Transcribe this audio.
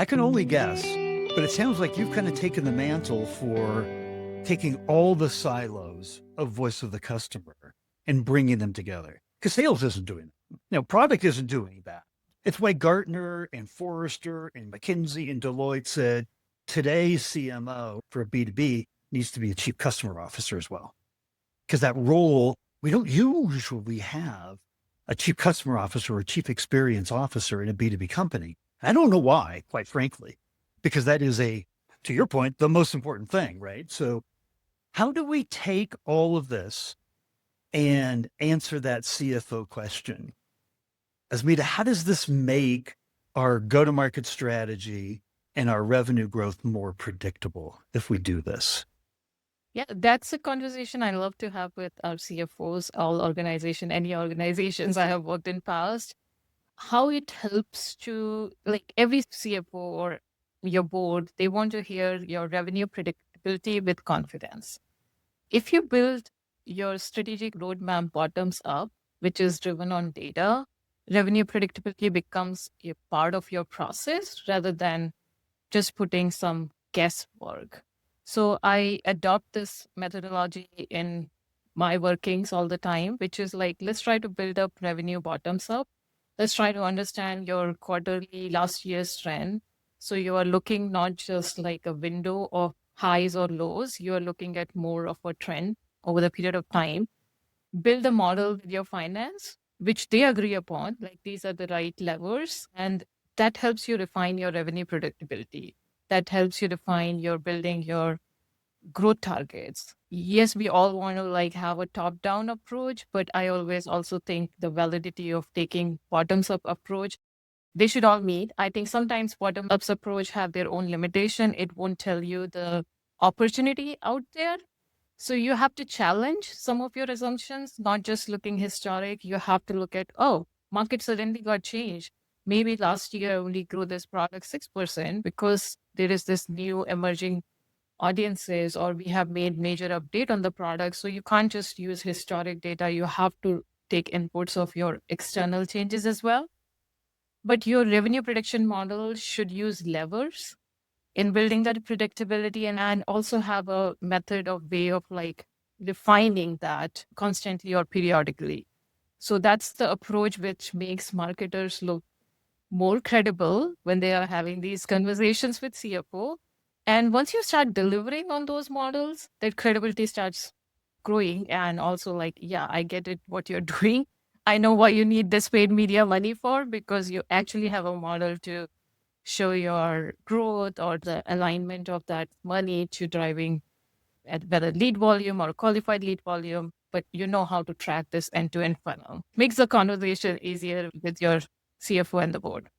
I can only guess, but it sounds like you've kind of taken the mantle for taking all the silos of voice of the customer and bringing them together. Because sales isn't doing that. Product isn't doing that. It's why Gartner and Forrester and McKinsey and Deloitte said today's CMO for a B2B needs to be a chief customer officer as well. Because that role, we don't usually have a chief customer officer or a chief experience officer in a B2B company. I don't know why, quite frankly, because that is to your point, the most important thing, right? So how do we take all of this and answer that CFO question? Asmita, how does this make our go-to-market strategy and our revenue growth more predictable if we do this? Yeah, that's a conversation I love to have with our CFOs, any organizations I have worked in past. How it helps to, like, every CFO or your board, they want to hear your revenue predictability with confidence. If you build your strategic roadmap bottoms up, which is driven on data, revenue predictability becomes a part of your process rather than just putting some guesswork. So I adopt this methodology in my workings all the time, which is like, let's try to build up revenue bottoms up. Let's try to understand your quarterly last year's trend. So you are looking not just like a window of highs or lows, you are looking at more of a trend over the period of time. Build a model with your finance, which they agree upon, like these are the right levers. And that helps you refine your revenue predictability. That helps you define your building your growth targets. Yes, we all want to like have a top down approach, but I always also think the validity of taking bottoms up approach, they should all meet. I think sometimes bottom ups approach have their own limitation. It won't tell you the opportunity out there. So you have to challenge some of your assumptions, not just looking historic. You have to look at, oh, market suddenly got changed. Maybe last year only grew this product 6% because there is this new emerging audiences, or we have made major update on the product. So you can't just use historic data. You have to take inputs of your external changes as well. But your revenue prediction model should use levers in building that predictability, and also have a method of way of like defining that constantly or periodically. So that's the approach which makes marketers look more credible when they are having these conversations with CFO. And once you start delivering on those models, that credibility starts growing. And also, like, yeah, I get it, what you're doing. I know what you need this paid media money for, because you actually have a model to show your growth or the alignment of that money to driving at whether lead volume or qualified lead volume, but you know how to track this end to end funnel. Makes the conversation easier with your CFO and the board.